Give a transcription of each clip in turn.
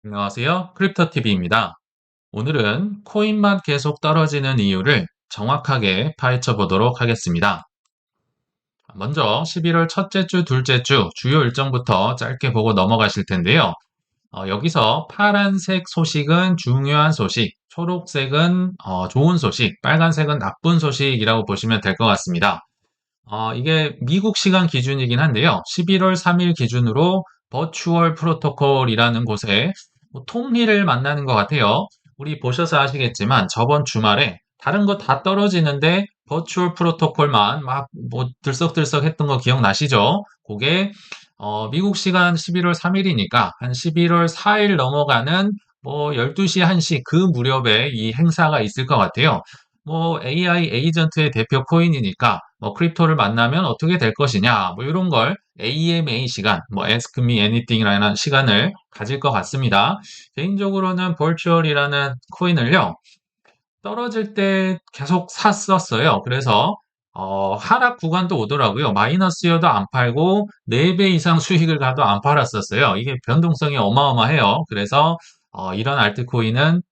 안녕하세요. 크립토TV입니다. 오늘은 코인만 계속 떨어지는 이유를 정확하게 파헤쳐 보도록 하겠습니다. 먼저 11월 첫째 주, 둘째 주 주요 일정부터 짧게 보고 넘어가실 텐데요. 여기서 파란색 소식은 중요한 소식, 초록색은 좋은 소식, 빨간색은 나쁜 소식이라고 보시면 될 것 같습니다. 이게 미국 시간 기준이긴 한데요. 11월 3일 기준으로 버추얼 프로토콜이라는 곳에 뭐 통리를 만나는 것 같아요. 우리 보셔서 아시겠지만 저번 주말에 다른 거 다 떨어지는데 버추얼 프로토콜만 막 뭐 들썩들썩 했던 거 기억나시죠? 그게 미국 시간 11월 3일이니까 한 11월 4일 넘어가는 뭐 12시, 1시 그 무렵에 이 행사가 있을 것 같아요. 뭐 AI 에이전트의 대표 코인이니까 뭐 크립토를 만나면 어떻게 될 것이냐 뭐 이런 걸 AMA 시간 뭐 Ask Me Anything이라는 시간을 가질 것 같습니다. 개인적으로는 볼추얼이라는 코인을요 떨어질 때 계속 샀었어요. 그래서 하락 구간도 오더라고요. 마이너스여도 안 팔고 4배 이상 수익을 가도 안 팔았었어요. 이게 변동성이 어마어마해요. 그래서 이런 알트코인은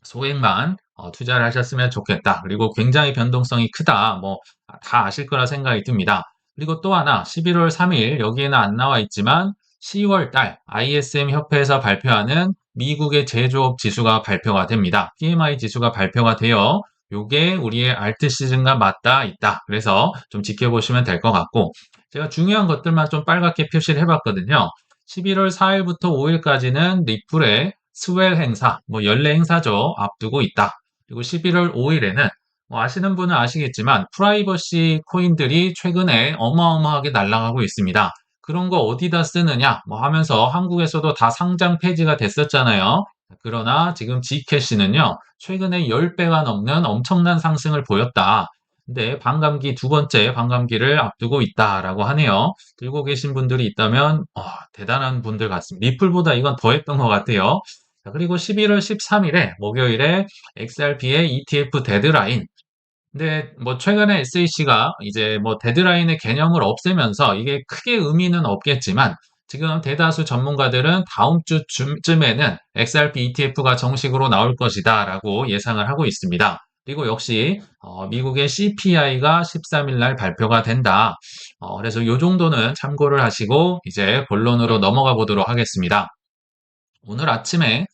소액만 투자를 하셨으면 좋겠다. 그리고 굉장히 변동성이 크다. 뭐 다 아실 거라 생각이 듭니다. 그리고 또 하나 11월 3일 여기에는 안 나와 있지만 10월 달 ISM 협회에서 발표하는 미국의 제조업 지수가 발표가 됩니다. PMI 지수가 발표가 돼요. 요게 우리의 알트 시즌과 맞닿아 있다. 그래서 좀 지켜보시면 될 것 같고 제가 중요한 것들만 좀 빨갛게 표시를 해봤거든요. 11월 4일부터 5일까지는 리플의 스웰 행사, 뭐 연례 행사죠. 앞두고 있다. 그리고 11월 5일에는 뭐 아시는 분은 아시겠지만 프라이버시 코인들이 최근에 어마어마하게 날아가고 있습니다. 그런 거 어디다 쓰느냐 뭐 하면서 한국에서도 다 상장 폐지가 됐었잖아요. 그러나 지금 G캐시는요. 최근에 10배가 넘는 엄청난 상승을 보였다. 근데 반감기 두 번째 반감기를 앞두고 있다라고 하네요. 들고 계신 분들이 있다면 대단한 분들 같습니다. 리플보다 이건 더 했던 것 같아요. 자, 그리고 11월 13일에 목요일에 XRP의 ETF 데드라인. 근데 뭐 최근에 SEC가 이제 뭐 데드라인의 개념을 없애면서 이게 크게 의미는 없겠지만 지금 대다수 전문가들은 다음 주쯤에는 XRP ETF가 정식으로 나올 것이다라고 예상을 하고 있습니다. 그리고 역시 미국의 CPI가 13일 날 발표가 된다. 그래서 이 정도는 참고를 하시고 이제 본론으로 넘어가 보도록 하겠습니다. 오늘 아침에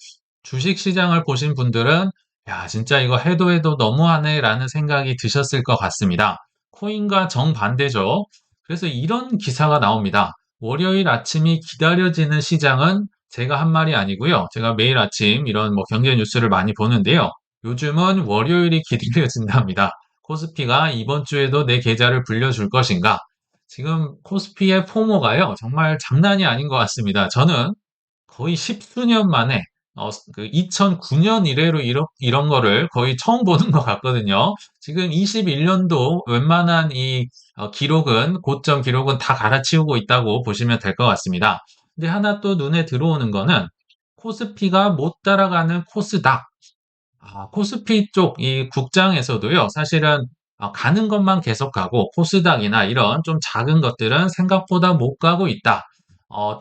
주식 시장을 보신 분들은 야, 진짜 이거 해도 해도 너무하네 라는 생각이 드셨을 것 같습니다. 코인과 정반대죠. 그래서 이런 기사가 나옵니다. 월요일 아침이 기다려지는 시장은 제가 한 말이 아니고요. 제가 매일 아침 이런 뭐 경제 뉴스를 많이 보는데요. 요즘은 월요일이 기다려진답니다. 코스피가 이번 주에도 내 계좌를 불려줄 것인가? 지금 코스피의 포모가요. 정말 장난이 아닌 것 같습니다. 저는 거의 십수년 만에 그 2009년 이래로 이런 거를 거의 처음 보는 것 같거든요. 지금 21년도 웬만한 이 기록은 고점 기록은 다 갈아치우고 있다고 보시면 될 것 같습니다. 근데 하나 또 눈에 들어오는 거는 코스피가 못 따라가는 코스닥. 코스피 쪽 이 국장에서도요. 사실은 가는 것만 계속 가고 코스닥이나 이런 좀 작은 것들은 생각보다 못 가고 있다.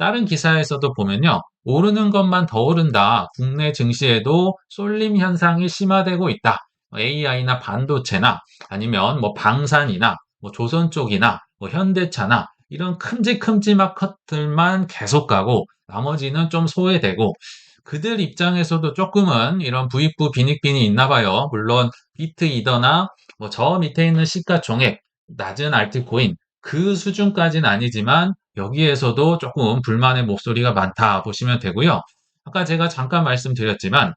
다른 기사에서도 보면요. 오르는 것만 더 오른다. 국내 증시에도 쏠림 현상이 심화되고 있다. AI나 반도체나 아니면 뭐 방산이나 뭐 조선 쪽이나 뭐 현대차나 이런 큼직큼직한 것들만 계속 가고 나머지는 좀 소외되고 그들 입장에서도 조금은 이런 부익부 빈익빈이 있나 봐요. 물론 비트이더나 뭐 저 밑에 있는 시가총액 낮은 알트코인 그 수준까지는 아니지만 여기에서도 조금 불만의 목소리가 많다 보시면 되고요. 아까 제가 잠깐 말씀드렸지만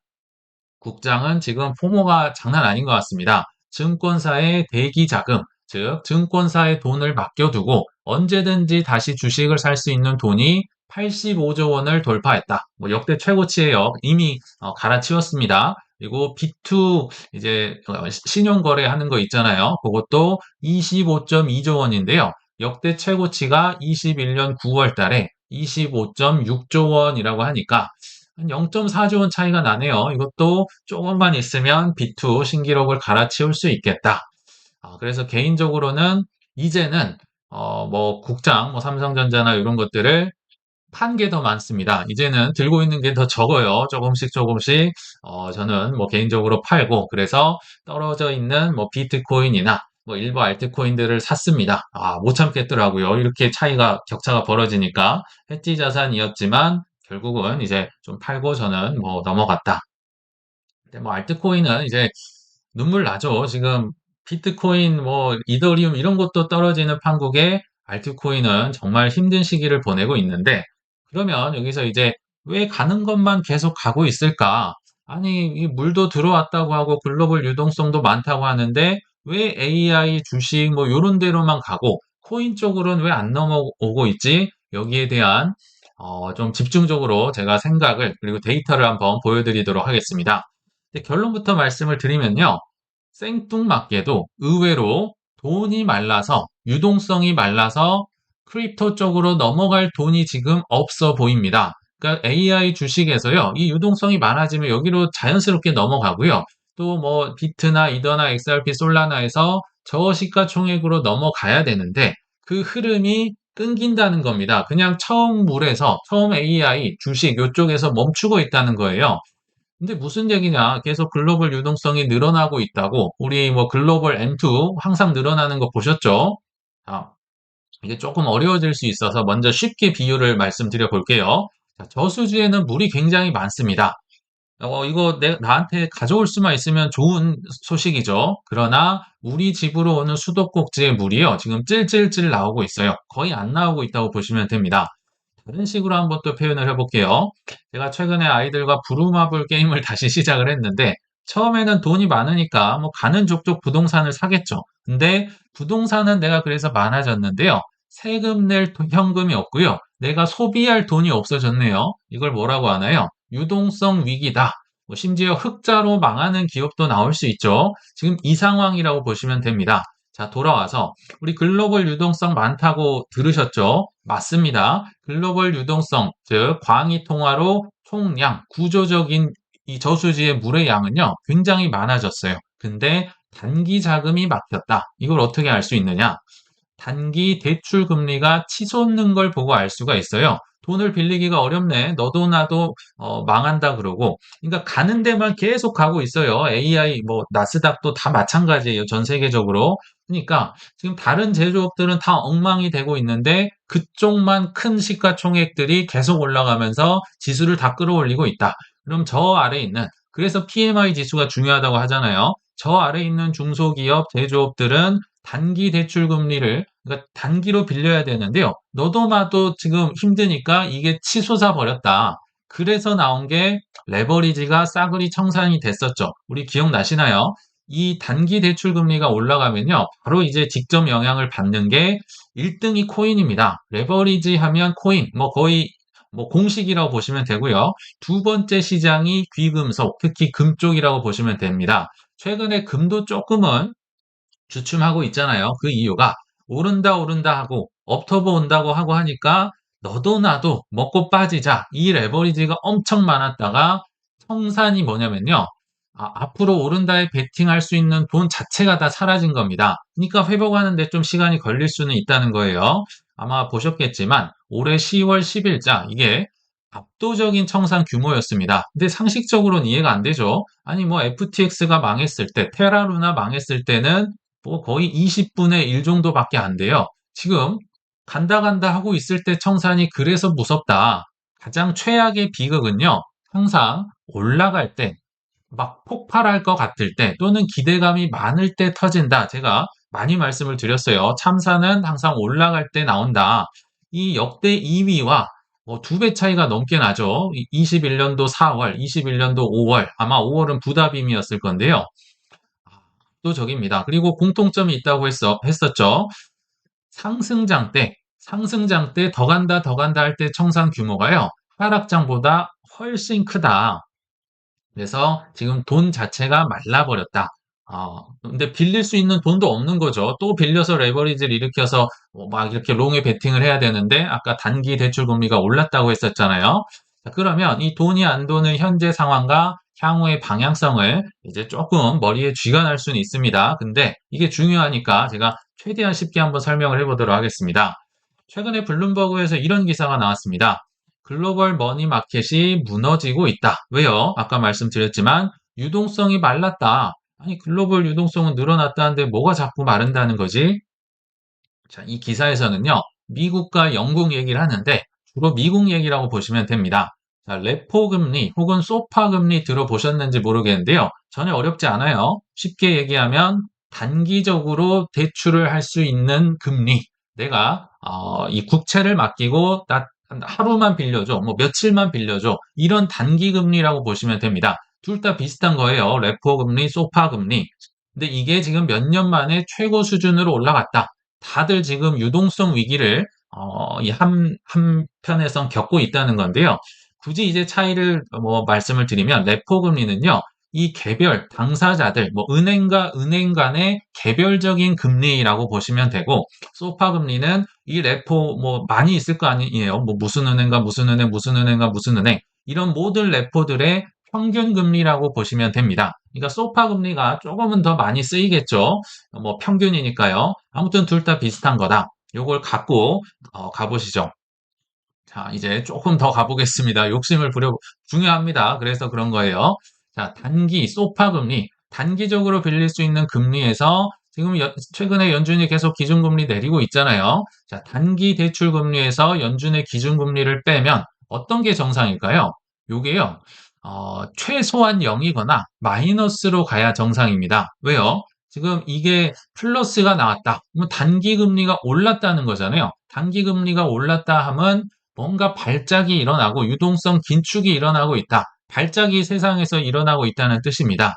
국장은 지금 포모가 장난 아닌 것 같습니다. 증권사의 대기 자금, 즉 증권사에 돈을 맡겨두고 언제든지 다시 주식을 살 수 있는 돈이 85조 원을 돌파했다. 뭐 역대 최고치예요. 이미 갈아치웠습니다. 그리고 B2 이제 신용거래하는 거 있잖아요. 그것도 25.2조 원인데요. 역대 최고치가 21년 9월 달에 25.6조 원이라고 하니까 한 0.4조 원 차이가 나네요. 이것도 조금만 있으면 B2 신기록을 갈아치울 수 있겠다. 그래서 개인적으로는 이제는 뭐 국장, 뭐 삼성전자나 이런 것들을 판 게 더 많습니다. 이제는 들고 있는 게 더 적어요. 조금씩 조금씩 저는 뭐 개인적으로 팔고 그래서 떨어져 있는 뭐 비트코인이나 뭐 일부 알트코인들을 샀습니다. 못 참겠더라고요. 이렇게 격차가 벌어지니까 해지 자산이었지만 결국은 이제 좀 팔고 저는 뭐 넘어갔다. 근데 뭐 알트코인은 이제 눈물 나죠. 지금 비트코인, 뭐 이더리움 이런 것도 떨어지는 판국에 알트코인은 정말 힘든 시기를 보내고 있는데 그러면 여기서 이제 왜 가는 것만 계속 가고 있을까? 아니, 이 물도 들어왔다고 하고 글로벌 유동성도 많다고 하는데 왜 AI 주식 뭐 요런 데로만 가고 코인 쪽으로는 왜 안 넘어오고 있지? 여기에 대한 좀 집중적으로 제가 생각을 그리고 데이터를 한번 보여드리도록 하겠습니다. 결론부터 말씀을 드리면요. 생뚱맞게도 의외로 돈이 말라서 유동성이 말라서 크립토 쪽으로 넘어갈 돈이 지금 없어 보입니다. 그러니까 AI 주식에서요. 이 유동성이 많아지면 여기로 자연스럽게 넘어가고요. 또 뭐 비트나 이더나 XRP 솔라나에서 저시가총액으로 넘어가야 되는데 그 흐름이 끊긴다는 겁니다. 그냥 처음 물에서 처음 AI 주식 이쪽에서 멈추고 있다는 거예요. 근데 무슨 얘기냐? 계속 글로벌 유동성이 늘어나고 있다고. 우리 뭐 글로벌 M2 항상 늘어나는 거 보셨죠? 자, 이게 조금 어려워질 수 있어서 먼저 쉽게 비유를 말씀드려 볼게요. 자, 저수지에는 물이 굉장히 많습니다. 이거 나한테 가져올 수만 있으면 좋은 소식이죠. 그러나 우리 집으로 오는 수도꼭지의 물이요. 지금 찔찔찔 나오고 있어요. 거의 안 나오고 있다고 보시면 됩니다. 다른 식으로 한번 또 표현을 해볼게요. 제가 최근에 아이들과 부루마블 게임을 다시 시작을 했는데 처음에는 돈이 많으니까 뭐 가는 족족 부동산을 사겠죠. 근데 부동산은 내가 그래서 많아졌는데요. 세금 낼 현금이 없고요. 내가 소비할 돈이 없어졌네요. 이걸 뭐라고 하나요? 유동성 위기다. 뭐 심지어 흑자로 망하는 기업도 나올 수 있죠. 지금 이 상황이라고 보시면 됩니다. 자, 돌아와서 우리 글로벌 유동성 많다고 들으셨죠? 맞습니다. 글로벌 유동성, 즉 광의 통화로 총량, 구조적인 이 저수지의 물의 양은요, 굉장히 많아졌어요. 근데 단기 자금이 막혔다. 이걸 어떻게 알 수 있느냐? 단기 대출 금리가 치솟는 걸 보고 알 수가 있어요. 돈을 빌리기가 어렵네. 너도 나도 망한다 그러고. 그러니까 가는 데만 계속 가고 있어요. AI 뭐 나스닥도 다 마찬가지예요. 전 세계적으로. 그러니까 지금 다른 제조업들은 다 엉망이 되고 있는데 그쪽만 큰 시가총액들이 계속 올라가면서 지수를 다 끌어올리고 있다. 그럼 저 아래 있는 그래서 PMI 지수가 중요하다고 하잖아요. 저 아래 있는 중소기업, 제조업들은 단기 대출 금리를 그러니까 단기로 빌려야 되는데요. 너도 나도 지금 힘드니까 이게 치솟아 버렸다. 그래서 나온 게 레버리지가 싸그리 청산이 됐었죠. 우리 기억나시나요? 이 단기 대출 금리가 올라가면요. 바로 이제 직접 영향을 받는 게 1등이 코인입니다. 레버리지 하면 코인, 뭐 거의 뭐 공식이라고 보시면 되고요. 두 번째 시장이 귀금속, 특히 금 쪽이라고 보시면 됩니다. 최근에 금도 조금은 주춤하고 있잖아요. 그 이유가 오른다 오른다 하고 업터보 온다고 하고 하니까 너도 나도 먹고 빠지자. 이 레버리지가 엄청 많았다가 청산이 뭐냐면요. 앞으로 오른다에 베팅할 수 있는 돈 자체가 다 사라진 겁니다. 그러니까 회복하는데 좀 시간이 걸릴 수는 있다는 거예요. 아마 보셨겠지만 올해 10월 10일자 이게 압도적인 청산 규모였습니다. 근데 상식적으로는 이해가 안 되죠. 아니 뭐 FTX가 망했을 때, 테라루나 망했을 때는 뭐 거의 20분의 1 정도밖에 안 돼요. 지금 간다 간다 하고 있을 때 청산이 그래서 무섭다. 가장 최악의 비극은요. 항상 올라갈 때, 막 폭발할 것 같을 때 또는 기대감이 많을 때 터진다. 제가 많이 말씀을 드렸어요. 참사는 항상 올라갈 때 나온다. 이 역대 2위와 뭐 2배 차이가 넘게 나죠. 21년도 4월, 21년도 5월, 아마 5월은 부다빔이었을 건데요. 또 저깁니다. 그리고 공통점이 있다고 했었죠. 상승장 때 더 간다 할 때 청산 규모가요. 하락장보다 훨씬 크다. 그래서 지금 돈 자체가 말라버렸다. 근데 빌릴 수 있는 돈도 없는 거죠. 또 빌려서 레버리지를 일으켜서 막 이렇게 롱에 베팅을 해야 되는데 아까 단기 대출 금리가 올랐다고 했었잖아요. 자, 그러면 이 돈이 안 도는 현재 상황과 향후의 방향성을 이제 조금 머리에 쥐가 날 수는 있습니다. 근데 이게 중요하니까 제가 최대한 쉽게 한번 설명을 해보도록 하겠습니다. 최근에 블룸버그에서 이런 기사가 나왔습니다. 글로벌 머니 마켓이 무너지고 있다. 왜요? 아까 말씀드렸지만 유동성이 말랐다. 아니, 글로벌 유동성은 늘어났다는데 뭐가 자꾸 마른다는 거지? 자, 이 기사에서는요, 미국과 영국 얘기를 하는데 주로 미국 얘기라고 보시면 됩니다. 자, 레포 금리 혹은 소파 금리 들어보셨는지 모르겠는데요. 전혀 어렵지 않아요. 쉽게 얘기하면 단기적으로 대출을 할 수 있는 금리. 내가 이 국채를 맡기고 나 하루만 빌려줘, 뭐 며칠만 빌려줘. 이런 단기 금리라고 보시면 됩니다. 둘 다 비슷한 거예요. 레포 금리, 소파 금리. 근데 이게 지금 몇 년 만에 최고 수준으로 올라갔다. 다들 지금 유동성 위기를 이 한편에선 겪고 있다는 건데요. 굳이 이제 차이를 뭐 말씀을 드리면 레포 금리는요. 이 개별 당사자들 뭐 은행과 은행 간의 개별적인 금리라고 보시면 되고 소파 금리는 이 레포 뭐 많이 있을 거 아니에요. 뭐 무슨 은행과 무슨 은행 무슨 은행과 무슨 은행 이런 모든 레포들의 평균 금리라고 보시면 됩니다. 그러니까 소파 금리가 조금은 더 많이 쓰이겠죠. 뭐 평균이니까요. 아무튼 둘 다 비슷한 거다. 요걸 갖고 가보시죠. 자, 이제 조금 더 가보겠습니다. 욕심을 부려 중요합니다. 그래서 그런 거예요. 자, 단기 소파 금리, 단기적으로 빌릴 수 있는 금리에서 지금 최근에 연준이 계속 기준금리 내리고 있잖아요. 자, 단기 대출 금리에서 연준의 기준금리를 빼면 어떤 게 정상일까요? 요게요. 최소한 0이거나 마이너스로 가야 정상입니다. 왜요? 지금 이게 플러스가 나왔다. 그러면 단기 금리가 올랐다는 거잖아요. 단기 금리가 올랐다 하면 뭔가 발작이 일어나고 유동성 긴축이 일어나고 있다. 발작이 세상에서 일어나고 있다는 뜻입니다.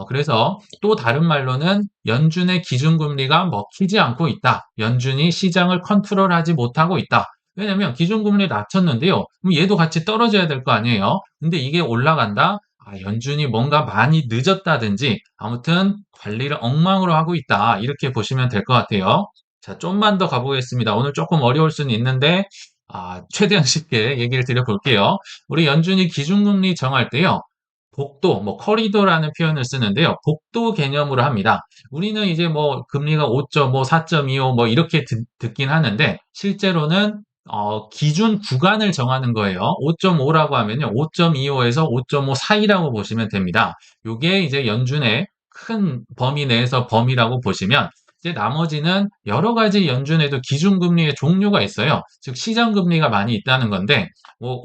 그래서 또 다른 말로는 연준의 기준금리가 먹히지 않고 있다. 연준이 시장을 컨트롤하지 못하고 있다. 왜냐면 기준금리 낮췄는데요. 그럼 얘도 같이 떨어져야 될 거 아니에요. 근데 이게 올라간다. 연준이 뭔가 많이 늦었다든지 아무튼 관리를 엉망으로 하고 있다. 이렇게 보시면 될 것 같아요. 자, 좀만 더 가보겠습니다. 오늘 조금 어려울 수는 있는데 최대한 쉽게 얘기를 드려볼게요. 우리 연준이 기준금리 정할 때요. 복도, 뭐 커리도라는 표현을 쓰는데요. 복도 개념으로 합니다. 우리는 이제 뭐 금리가 5.5, 4.25 뭐 이렇게 듣긴 하는데 실제로는 기준 구간을 정하는 거예요. 5.5라고 하면요. 5.25에서 5.5 사이라고 보시면 됩니다. 요게 이제 연준의 큰 범위 내에서 범위라고 보시면 이제 나머지는 여러 가지 연준에도 기준금리의 종류가 있어요. 즉 시장금리가 많이 있다는 건데 뭐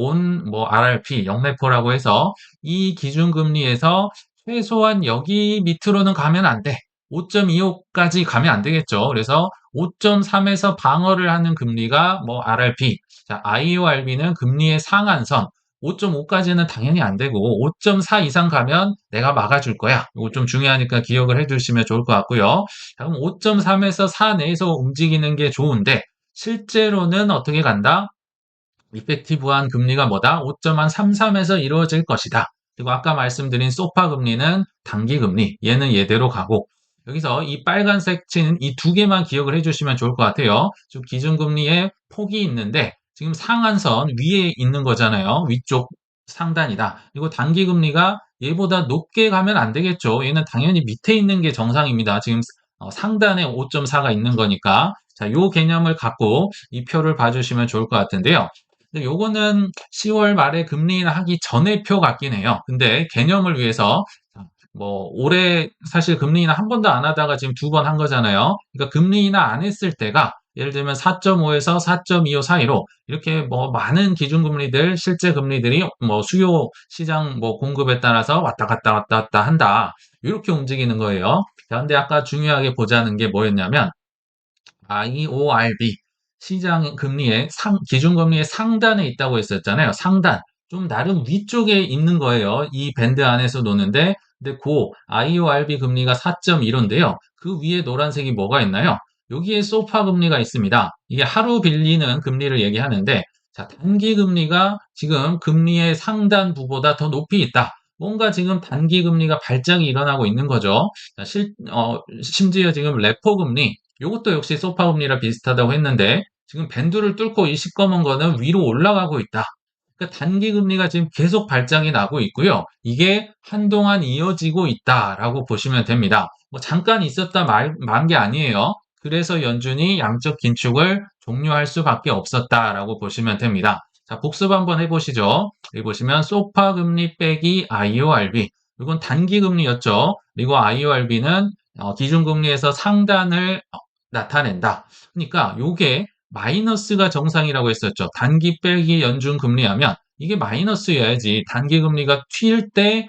RRP, 영래포라고 해서 이 기준금리에서 최소한 여기 밑으로는 가면 안 돼. 5.25까지 가면 안 되겠죠. 그래서 5.3에서 방어를 하는 금리가 뭐 RRP, 자, IORB는 금리의 상한선, 5.5까지는 당연히 안 되고 5.4 이상 가면 내가 막아줄 거야. 이거 좀 중요하니까 기억을 해두시면 좋을 것 같고요. 자, 그럼 5.3에서 4 내에서 움직이는 게 좋은데 실제로는 어떻게 간다? 이펙티브한 금리가 뭐다? 5.33에서 이루어질 것이다. 그리고 아까 말씀드린 소파 금리는 단기 금리, 얘는 얘대로 가고 여기서 이 빨간색 친 이 두 개만 기억을 해주시면 좋을 것 같아요. 즉 기준금리에 폭이 있는데 지금 상한선 위에 있는 거잖아요. 위쪽 상단이다. 그리고 단기 금리가 얘보다 높게 가면 안 되겠죠. 얘는 당연히 밑에 있는 게 정상입니다. 지금 상단에 5.4가 있는 거니까. 자, 요 개념을 갖고 이 표를 봐주시면 좋을 것 같은데요. 근데 요거는 10월 말에 금리 인하하기 전의 표 같긴 해요. 근데 개념을 위해서 뭐 올해 사실 금리 인하 한 번도 안 하다가 지금 두 번 한 거잖아요. 그러니까 금리 인하 안 했을 때가 예를 들면 4.5에서 4.25 사이로 이렇게 뭐 많은 기준금리들 실제 금리들이 뭐 수요 시장 뭐 공급에 따라서 왔다 갔다 왔다 갔다 한다. 이렇게 움직이는 거예요. 자, 근데 아까 중요하게 보자는 게 뭐였냐면 IORB 시장 금리의 기준금리의 상단에 있다고 했었잖아요. 상단. 좀 나름 위쪽에 있는 거예요. 이 밴드 안에서 노는데 근데 IORB 금리가 4.15인데요. 그 위에 노란색이 뭐가 있나요? 여기에 소파 금리가 있습니다. 이게 하루 빌리는 금리를 얘기하는데 자, 단기 금리가 지금 금리의 상단부보다 더 높이 있다. 뭔가 지금 단기 금리가 발작이 일어나고 있는 거죠. 자, 심지어 지금 레포 금리 이것도 역시 소파 금리랑 비슷하다고 했는데 지금 밴드를 뚫고 이 시꺼먼 거는 위로 올라가고 있다. 그러니까 단기 금리가 지금 계속 발작이 나고 있고요. 이게 한동안 이어지고 있다라고 보시면 됩니다. 뭐 잠깐 있었다 만 게 아니에요. 그래서 연준이 양적 긴축을 종료할 수밖에 없었다라고 보시면 됩니다. 자, 복습 한번 해보시죠. 여기 보시면 소파 금리 빼기 IORB. 이건 단기 금리였죠. 그리고 IORB는 기준금리에서 상단을 나타낸다. 그러니까 요게 마이너스가 정상이라고 했었죠. 단기 빼기 연준 금리하면 이게 마이너스여야지 단기 금리가 튈 때,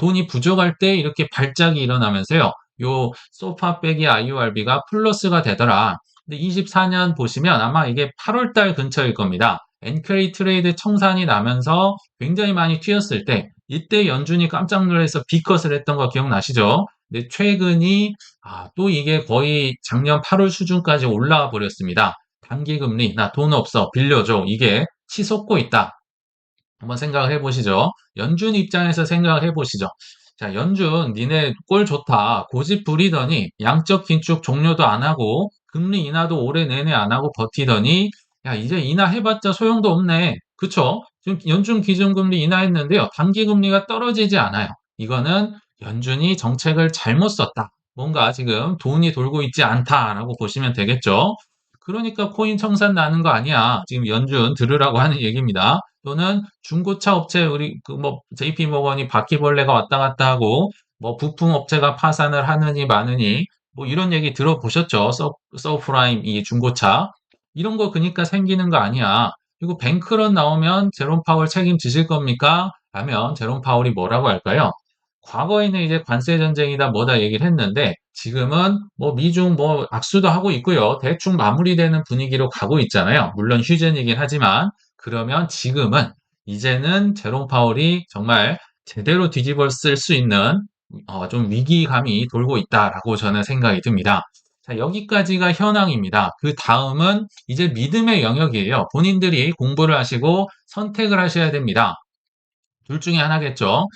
돈이 부족할 때 이렇게 발작이 일어나면서요. 요 소파 빼기 IORB가 플러스가 되더라. 근데 24년 보시면 아마 이게 8월 달 근처일 겁니다. NK 트레이드 청산이 나면서 굉장히 많이 튀었을 때 이때 연준이 깜짝 놀라서 B컷을 했던 거 기억나시죠? 근데 최근이 또 이게 거의 작년 8월 수준까지 올라와 버렸습니다. 단기 금리 나 돈 없어 빌려줘 이게 치솟고 있다. 한번 생각을 해보시죠. 연준 입장에서 생각을 해보시죠. 자, 연준, 니네 꼴 좋다. 고집 부리더니 양적 긴축 종료도 안 하고 금리 인하도 올해 내내 안 하고 버티더니 야, 이제 인하해봤자 소용도 없네. 그쵸? 지금 연준 기준금리 인하했는데요. 단기 금리가 떨어지지 않아요. 이거는 연준이 정책을 잘못 썼다. 뭔가 지금 돈이 돌고 있지 않다라고 보시면 되겠죠. 그러니까 코인 청산 나는 거 아니야. 지금 연준 들으라고 하는 얘기입니다. 또는 중고차 업체 우리 그 뭐 JP 모건이 바퀴벌레가 왔다 갔다 하고 뭐 부품 업체가 파산을 하느니 마느니 뭐 이런 얘기 들어보셨죠? 서프라임 이 중고차 이런 거 그러니까 생기는 거 아니야. 그리고 뱅크런 나오면 제롬 파월 책임지실 겁니까? 라면 제롬 파월이 뭐라고 할까요? 과거에는 이제 관세 전쟁이다 뭐다 얘기를 했는데 지금은 뭐 미중 뭐 악수도 하고 있고요. 대충 마무리되는 분위기로 가고 있잖아요. 물론 휴전이긴 하지만 그러면 지금은 이제는 제롬 파월이 정말 제대로 뒤집어 쓸 수 있는 좀 위기감이 돌고 있다라고 저는 생각이 듭니다. 자, 여기까지가 현황입니다. 그 다음은 이제 믿음의 영역이에요. 본인들이 공부를 하시고 선택을 하셔야 됩니다. 둘 중에 하나겠죠.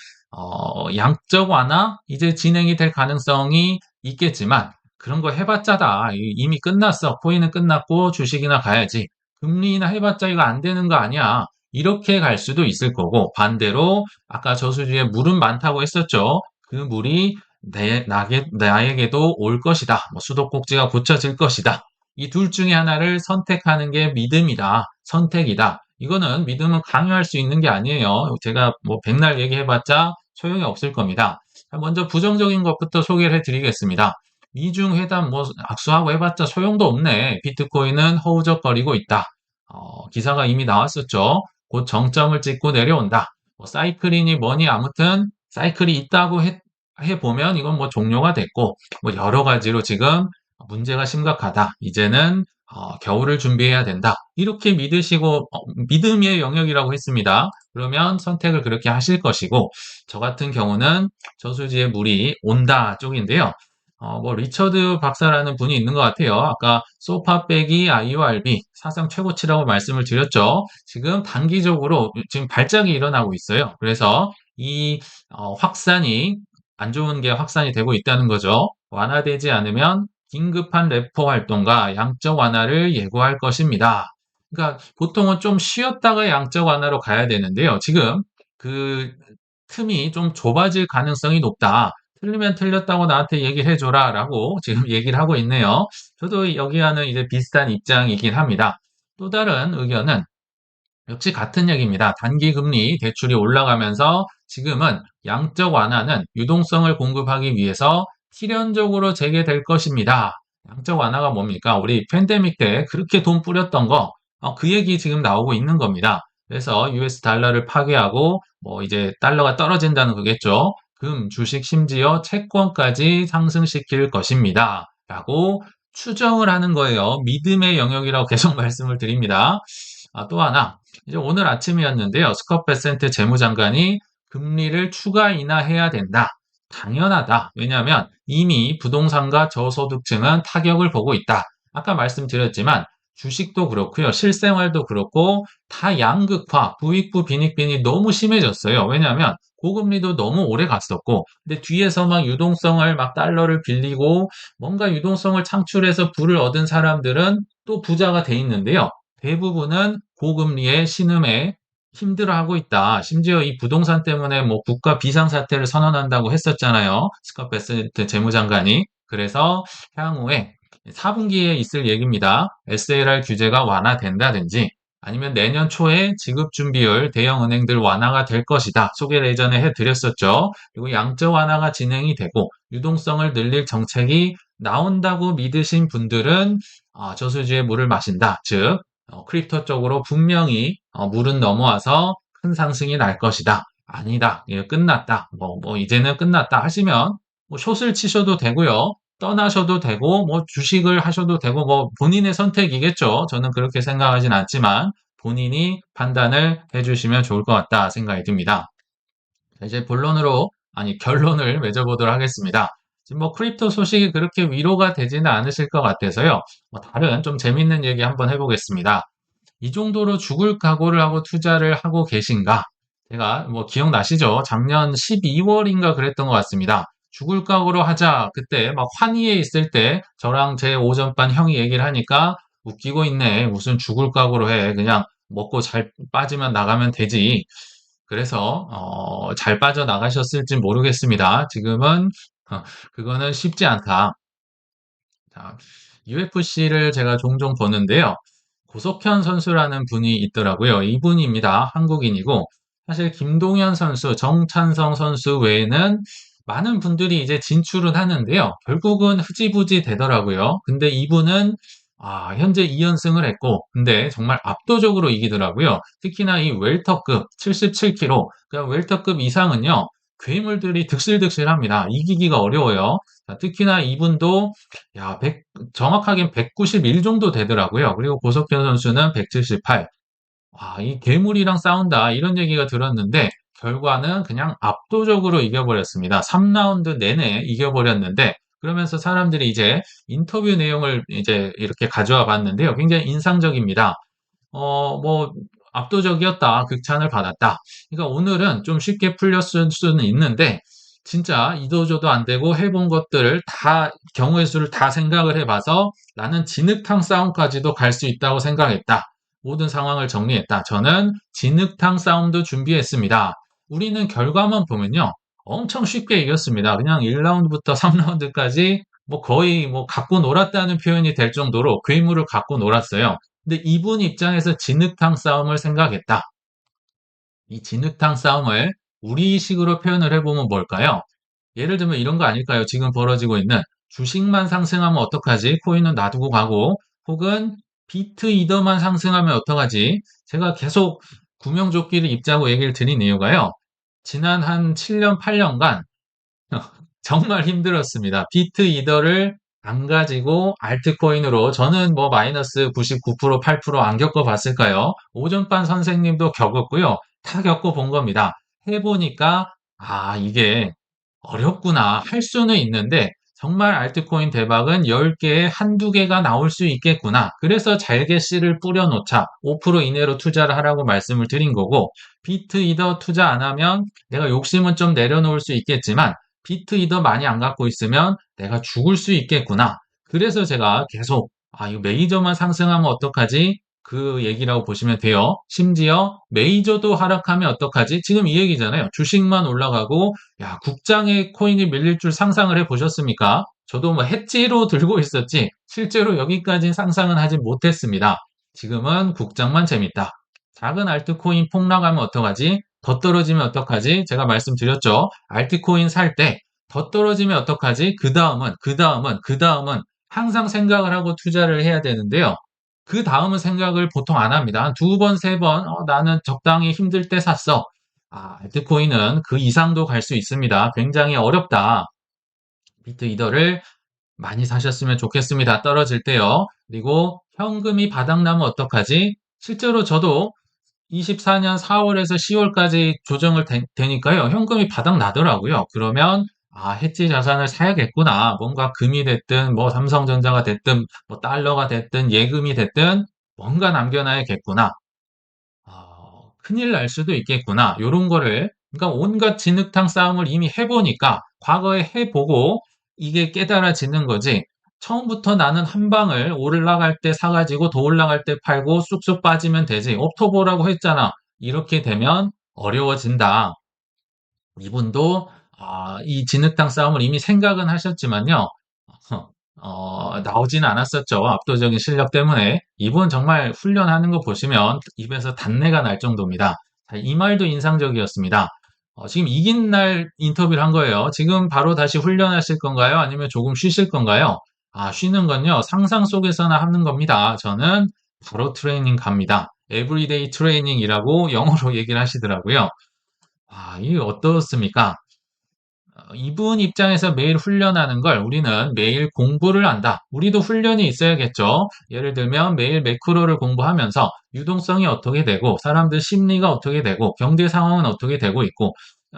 양적 완화 이제 진행이 될 가능성이 있겠지만 그런 거 해봤자다. 이미 끝났어. 코인은 끝났고 주식이나 가야지. 금리나 해봤자 이거 안 되는 거 아니야. 이렇게 갈 수도 있을 거고 반대로 아까 저수지에 물은 많다고 했었죠. 그 물이 나에게도 올 것이다. 뭐 수도꼭지가 고쳐질 것이다. 이 둘 중에 하나를 선택하는 게 믿음이다. 선택이다. 이거는 믿음은 강요할 수 있는 게 아니에요. 제가 뭐 백날 얘기해봤자 소용이 없을 겁니다. 먼저 부정적인 것부터 소개를 해드리겠습니다. 미중 회담 뭐 악수하고 해봤자 소용도 없네. 비트코인은 허우적거리고 있다. 기사가 이미 나왔었죠. 곧 정점을 찍고 내려온다. 뭐 사이클이니 뭐니 아무튼 사이클이 있다고 해보면 이건 뭐 종료가 됐고 뭐 여러 가지로 지금 문제가 심각하다. 이제는 겨울을 준비해야 된다. 이렇게 믿으시고 믿음의 영역이라고 했습니다. 그러면 선택을 그렇게 하실 것이고 저 같은 경우는 저수지에 물이 온다 쪽인데요. 뭐 리처드 박사라는 분이 있는 것 같아요. 아까 소파 빼기 IORB 사상 최고치라고 말씀을 드렸죠. 지금 단기적으로 지금 발작이 일어나고 있어요. 그래서 이 확산이 안 좋은 게 확산이 되고 있다는 거죠. 완화되지 않으면 긴급한 레포 활동과 양적 완화를 예고할 것입니다. 그러니까 보통은 좀 쉬었다가 양적 완화로 가야 되는데요. 지금 그 틈이 좀 좁아질 가능성이 높다. 틀리면 틀렸다고 나한테 얘기를 해줘라 라고 지금 얘기를 하고 있네요. 저도 여기와는 이제 비슷한 입장이긴 합니다. 또 다른 의견은 역시 같은 얘기입니다. 단기 금리 대출이 올라가면서 지금은 양적 완화는 유동성을 공급하기 위해서 필연적으로 재개될 것입니다. 양적 완화가 뭡니까? 우리 팬데믹 때 그렇게 돈 뿌렸던 거, 그 얘기 지금 나오고 있는 겁니다. 그래서 US 달러를 파괴하고 뭐 이제 달러가 떨어진다는 거겠죠. 금, 주식, 심지어 채권까지 상승시킬 것입니다. 라고 추정을 하는 거예요. 믿음의 영역이라고 계속 말씀을 드립니다. 또 하나, 이제 오늘 아침이었는데요. 스콧 베센트 재무장관이 금리를 추가 인하해야 된다. 당연하다. 왜냐하면 이미 부동산과 저소득층은 타격을 보고 있다. 아까 말씀드렸지만 주식도 그렇고요. 실생활도 그렇고 다 양극화, 부익부 빈익빈이 너무 심해졌어요. 왜냐하면 고금리도 너무 오래 갔었고 근데 뒤에서 막 유동성을 막 달러를 빌리고 뭔가 유동성을 창출해서 부를 얻은 사람들은 또 부자가 돼 있는데요. 대부분은 고금리의 신음에 힘들어하고 있다. 심지어 이 부동산 때문에 뭐 국가 비상사태를 선언한다고 했었잖아요. 스콧 베세트 재무장관이. 그래서 향후에 4분기에 있을 얘기입니다. SLR 규제가 완화된다든지 아니면 내년 초에 지급 준비율 대형 은행들 완화가 될 것이다. 소개를 예전에 해드렸었죠. 그리고 양적 완화가 진행이 되고 유동성을 늘릴 정책이 나온다고 믿으신 분들은 저수지에 물을 마신다. 즉 크립토 쪽으로 분명히 물은 넘어와서 큰 상승이 날 것이다. 아니다. 예, 끝났다. 이제는 끝났다 하시면 숏을 치셔도 되고요. 떠나셔도 되고, 주식을 하셔도 되고, 본인의 선택이겠죠. 저는 그렇게 생각하진 않지만, 본인이 판단을 해주시면 좋을 것 같다 생각이 듭니다. 이제 결론을 맺어보도록 하겠습니다. 지금 크립토 소식이 그렇게 위로가 되지는 않으실 것 같아서요. 다른 좀 재밌는 얘기 한번 해보겠습니다. 이 정도로 죽을 각오를 하고 투자를 하고 계신가? 제가 기억나시죠? 작년 12월인가 그랬던 것 같습니다. 죽을 각오로 하자. 그때 막 환희에 있을 때 저랑 제 오전반 형이 얘기를 하니까 웃기고 있네. 무슨 죽을 각오로 해. 그냥 먹고 잘 빠지면 나가면 되지. 그래서 잘 빠져나가셨을지 모르겠습니다. 지금은 그거는 쉽지 않다. 자, UFC를 제가 종종 보는데요. 고석현 선수라는 분이 있더라고요. 이분입니다. 한국인이고 사실 김동현 선수, 정찬성 선수 외에는 많은 분들이 이제 진출은 하는데요. 결국은 흐지부지 되더라고요. 근데 이분은 현재 2연승을 했고 근데 정말 압도적으로 이기더라고요. 특히나 이 웰터급 77kg, 그러니까 웰터급 이상은요. 괴물들이 득실득실합니다. 이기기가 어려워요. 자, 특히나 이분도 정확하게 191 정도 되더라고요. 그리고 고석현 선수는 178. 이 괴물이랑 싸운다. 이런 얘기가 들었는데, 결과는 그냥 압도적으로 이겨버렸습니다. 3라운드 내내 이겨버렸는데, 그러면서 사람들이 이제 인터뷰 내용을 이제 이렇게 가져와 봤는데요. 굉장히 인상적입니다. 뭐, 압도적이었다. 극찬을 받았다. 그러니까 오늘은 좀 쉽게 풀렸을 수는 있는데, 진짜 이도저도 안 되고 해본 것들을 다, 경우의 수를 다 생각을 해봐서 나는 진흙탕 싸움까지도 갈 수 있다고 생각했다. 모든 상황을 정리했다. 저는 진흙탕 싸움도 준비했습니다. 우리는 결과만 보면요. 엄청 쉽게 이겼습니다. 그냥 1라운드부터 3라운드까지 거의 갖고 놀았다는 표현이 될 정도로 괴물을 갖고 놀았어요. 근데 이분 입장에서 진흙탕 싸움을 생각했다. 이 진흙탕 싸움을 우리식으로 표현을 해보면 뭘까요? 예를 들면 이런 거 아닐까요? 지금 벌어지고 있는 주식만 상승하면 어떡하지? 코인은 놔두고 가고 혹은 비트 이더만 상승하면 어떡하지? 제가 계속 구명조끼를 입자고 얘기를 드린 이유가요. 지난 한 7년, 8년간 정말 힘들었습니다. 비트 이더를 안 가지고 알트코인으로 저는 마이너스 99%, 8%안 겪어봤을까요? 오전반 선생님도 겪었고요. 다 겪어본 겁니다. 해보니까 이게 어렵구나. 할 수는 있는데 정말 알트코인 대박은 10개에 한두 개가 나올 수 있겠구나. 그래서 잘게 씨를 뿌려놓자. 5% 이내로 투자를 하라고 말씀을 드린 거고 비트 이더 투자 안 하면 내가 욕심은 좀 내려놓을 수 있겠지만 비트 이더 많이 안 갖고 있으면 내가 죽을 수 있겠구나. 그래서 제가 계속 이거 메이저만 상승하면 어떡하지? 그 얘기라고 보시면 돼요. 심지어 메이저도 하락하면 어떡하지? 지금 이 얘기잖아요. 주식만 올라가고 국장의 코인이 밀릴 줄 상상을 해 보셨습니까? 저도 해지로 들고 있었지 실제로 여기까지 상상은 하지 못했습니다. 지금은 국장만 재밌다. 작은 알트코인 폭락하면 어떡하지? 더 떨어지면 어떡하지? 제가 말씀드렸죠. 알트코인 살 때 더 떨어지면 어떡하지? 그 다음은 항상 생각을 하고 투자를 해야 되는데요. 그 다음은 생각을 보통 안 합니다. 한 두 번, 세 번, 나는 적당히 힘들 때 샀어. 알트코인은 그 이상도 갈 수 있습니다. 굉장히 어렵다. 비트 이더를 많이 사셨으면 좋겠습니다. 떨어질 때요. 그리고 현금이 바닥나면 어떡하지? 실제로 저도 24년 4월에서 10월까지 조정을 되니까요. 현금이 바닥 나더라고요. 그러면 해지 자산을 사야겠구나. 뭔가 금이 됐든 삼성전자가 됐든 달러가 됐든 예금이 됐든 뭔가 남겨놔야겠구나. 큰일 날 수도 있겠구나. 요런 거를 그러니까 온갖 진흙탕 싸움을 이미 해보니까 과거에 해보고 이게 깨달아지는 거지. 처음부터 나는 한 방을 올라갈 때 사가지고 더 올라갈 때 팔고 쑥쑥 빠지면 되지. 옵토보라고 했잖아. 이렇게 되면 어려워진다. 이분도 이 진흙탕 싸움을 이미 생각은 하셨지만요. 나오진 않았었죠. 압도적인 실력 때문에. 이분 정말 훈련하는 거 보시면 입에서 단내가 날 정도입니다. 자, 이 말도 인상적이었습니다. 지금 이긴 날 인터뷰를 한 거예요. 지금 바로 다시 훈련하실 건가요? 아니면 조금 쉬실 건가요? 아, 쉬는 건요. 상상 속에서나 하는 겁니다. 저는 바로 트레이닝 갑니다. 에브리데이 트레이닝이라고 영어로 얘기를 하시더라고요. 아, 이게 어떻습니까? 이분 입장에서 매일 훈련하는 걸 우리는 매일 공부를 한다. 우리도 훈련이 있어야겠죠. 예를 들면 매일 매크로를 공부하면서 유동성이 어떻게 되고 사람들 심리가 어떻게 되고 경제 상황은 어떻게 되고 있고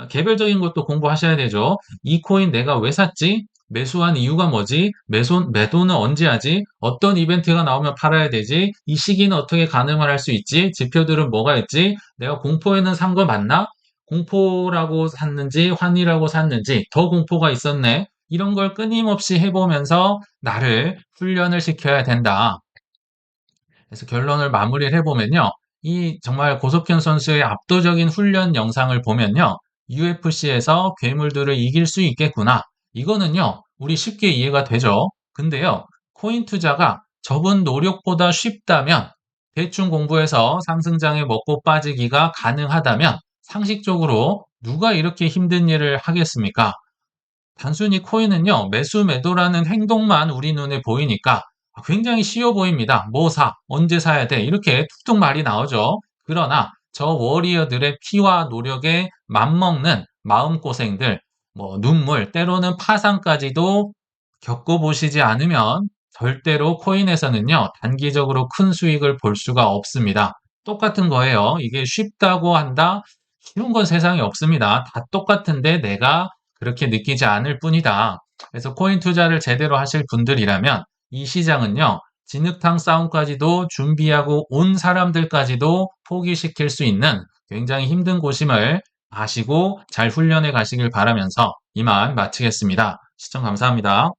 개별적인 것도 공부하셔야 되죠. 이 코인 내가 왜 샀지? 매수한 이유가 뭐지? 매도는 언제 하지? 어떤 이벤트가 나오면 팔아야 되지? 이 시기는 어떻게 가늠을 할 수 있지? 지표들은 뭐가 있지? 내가 공포에는 산 거 맞나? 공포라고 샀는지 환희라고 샀는지 더 공포가 있었네. 이런 걸 끊임없이 해보면서 나를 훈련을 시켜야 된다. 그래서 결론을 마무리를 해보면요. 이 정말 고석현 선수의 압도적인 훈련 영상을 보면요. UFC에서 괴물들을 이길 수 있겠구나. 이거는요. 우리 쉽게 이해가 되죠. 근데요. 코인 투자가 적은 노력보다 쉽다면 대충 공부해서 상승장에 먹고 빠지기가 가능하다면 상식적으로 누가 이렇게 힘든 일을 하겠습니까? 단순히 코인은요, 매수 매도라는 행동만 우리 눈에 보이니까 굉장히 쉬워 보입니다. 뭐 사? 언제 사야 돼? 이렇게 툭툭 말이 나오죠. 그러나 저 워리어들의 피와 노력에 맞먹는 마음고생들, 뭐 눈물, 때로는 파산까지도 겪어보시지 않으면 절대로 코인에서는요, 단기적으로 큰 수익을 볼 수가 없습니다. 똑같은 거예요. 이게 쉽다고 한다? 쉬운 건 세상에 없습니다. 다 똑같은데 내가 그렇게 느끼지 않을 뿐이다. 그래서 코인 투자를 제대로 하실 분들이라면 이 시장은요, 진흙탕 싸움까지도 준비하고 온 사람들까지도 포기시킬 수 있는 굉장히 힘든 곳임을 아시고 잘 훈련해 가시길 바라면서 이만 마치겠습니다. 시청 감사합니다.